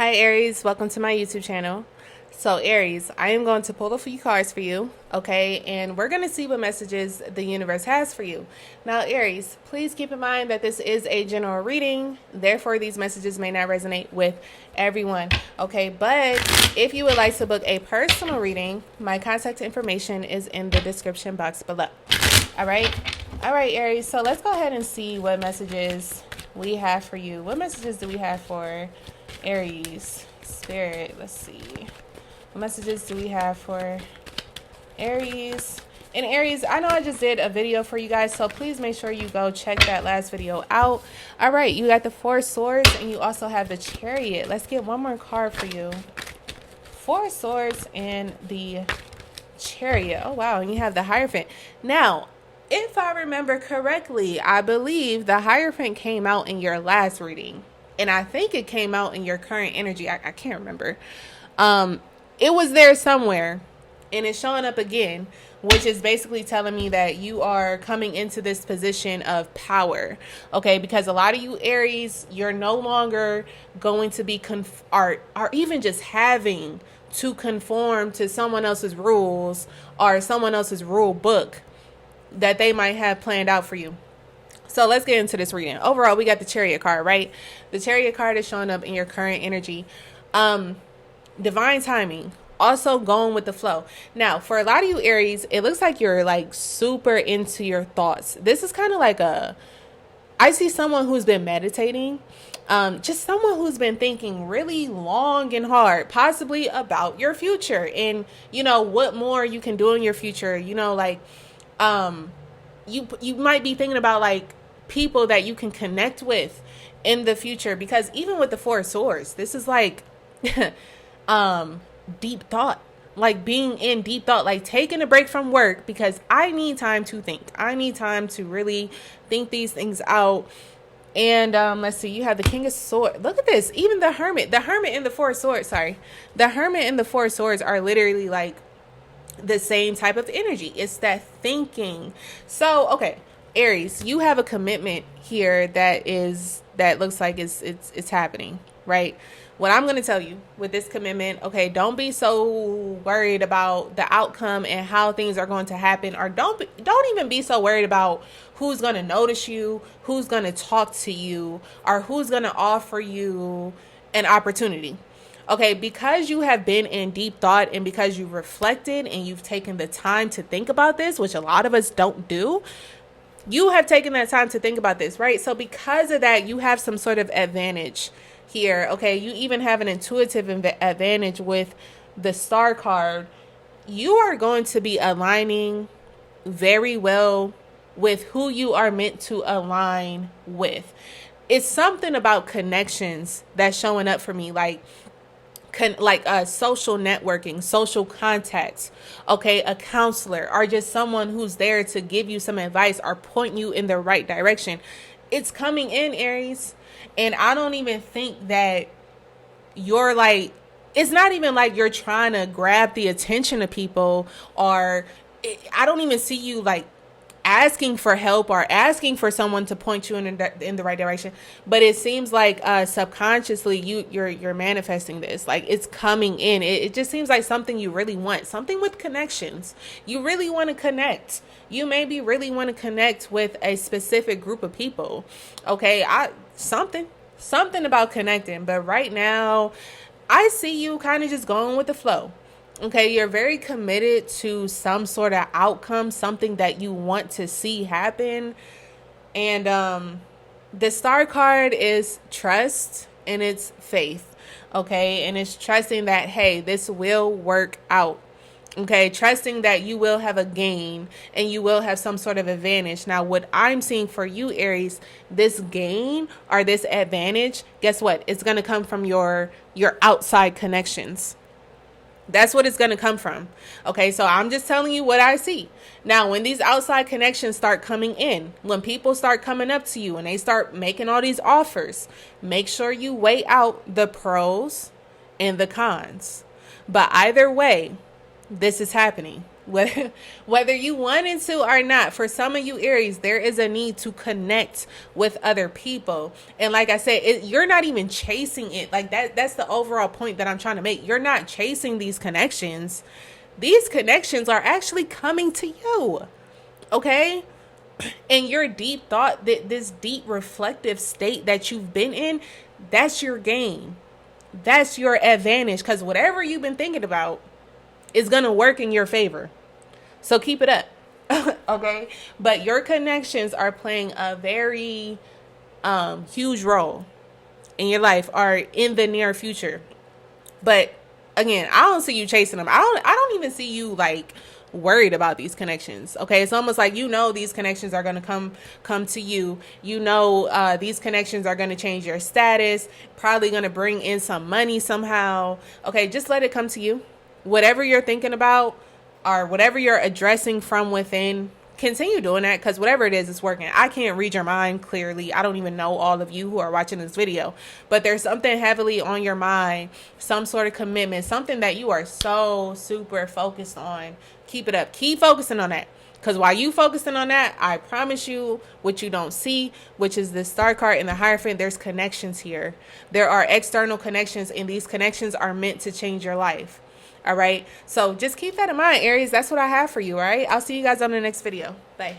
Hi Aries, welcome to my YouTube channel. So Aries, I am going to pull a few cards for you, okay? And we're going to see what messages the universe has for you. Now Aries, please keep in mind that this is a general reading, therefore these messages may not resonate with everyone, okay? But if you would like to book a personal reading, my contact information is in the description box below. All right, Aries, so let's go ahead and see what messages we have for you. What messages do we have for Aries spirit? Let's see. What messages do we have for Aries? And Aries, I know I just did a video for you guys, so please make sure you go check that last video out. All right, you got the Four Swords and you also have the Chariot. Let's get one more card for you. Four Swords and the Chariot. Oh wow, and you have the Hierophant. Now, if I remember correctly, I believe the Hierophant came out in your last reading. And I think it came out in your current energy. I can't remember. It was there somewhere. And it's showing up again, which is basically telling me that you are coming into this position of power. Okay, because a lot of you Aries, you're no longer going to be or even just having to conform to someone else's rules or someone else's rule book that they might have planned out for you. So let's get into this reading. Overall, we got the Chariot card, right? The Chariot card is showing up in your current energy. Divine timing. Also going with the flow. Now, for a lot of you Aries, it looks like you're like super into your thoughts. This is kind of like I see someone who's been meditating. Just someone who's been thinking really long and hard, possibly about your future and, you know, what more you can do in your future. You know, like, you might be thinking about like people that you can connect with in the future, because even with the Four Swords, this is like deep thought, like being in deep thought, like taking a break from work because I need time to think. I need time to really think these things out. And let's see, you have the King of Swords. Look at this. Even the Hermit and the Four Swords, the Hermit and the Four Swords are literally like the same type of energy. It's that thinking. So okay, Aries, you have a commitment here that looks like it's happening, right? What I'm going to tell you with this commitment, okay, don't be so worried about the outcome and how things are going to happen, or don't even be so worried about who's going to notice you, who's going to talk to you, or who's going to offer you an opportunity. Okay, because you have been in deep thought and because you've reflected and you've taken the time to think about this, which a lot of us don't do, you have taken that time to think about this, right? So because of that, you have some sort of advantage here, okay? You even have an intuitive advantage with the Star card. You are going to be aligning very well with who you are meant to align with. It's something about connections that's showing up for me, like social networking, social contacts, okay, a counselor, or just someone who's there to give you some advice or point you in the right direction. It's coming in, Aries. And I don't even think that you're like, it's not even like you're trying to grab the attention of people, or I don't even see you like asking for help or asking for someone to point you in the right direction. But it seems like subconsciously you're manifesting this, like it's coming in. It just seems like something you really want, something with connections. You really want to connect. You maybe really want to connect with a specific group of people. Okay, something about connecting. But right now I see you kind of just going with the flow. Okay, you're very committed to some sort of outcome, something that you want to see happen. And the Star card is trust and it's faith. Okay, and it's trusting that, hey, this will work out. Okay, trusting that you will have a gain and you will have some sort of advantage. Now, what I'm seeing for you, Aries, this gain or this advantage, guess what? It's going to come from your outside connections. That's what it's going to come from. Okay, so I'm just telling you what I see. Now, when these outside connections start coming in, when people start coming up to you and they start making all these offers, make sure you weigh out the pros and the cons. But either way, this is happening. Whether you wanted to or not, for some of you Aries, there is a need to connect with other people. And like I said, you're not even chasing it. Like that's the overall point that I'm trying to make. You're not chasing these connections. These connections are actually coming to you. Okay? And your deep thought, that this deep reflective state that you've been in, that's your gain. That's your advantage, because whatever you've been thinking about is going to work in your favor. So keep it up. Okay? But your connections are playing a very huge role in your life, or in the near future. But again, I don't see you chasing them. I don't even see you like worried about these connections. Okay, it's almost like these connections are going to come to you. These connections are going to change your status, probably going to bring in some money somehow. Okay, just let it come to you. Whatever you're thinking about, or whatever you're addressing from within, continue doing that, because whatever it is, it's working. I can't read your mind clearly. I don't even know all of you who are watching this video, but there's something heavily on your mind, some sort of commitment, something that you are so super focused on. Keep it up. Keep focusing on that, because while you focusing on that, I promise you, what you don't see, which is the star card in the Hierophant, there's connections here. There are external connections, and these connections are meant to change your life. All right. So just keep that in mind, Aries. That's what I have for you. All right. I'll see you guys on the next video. Bye.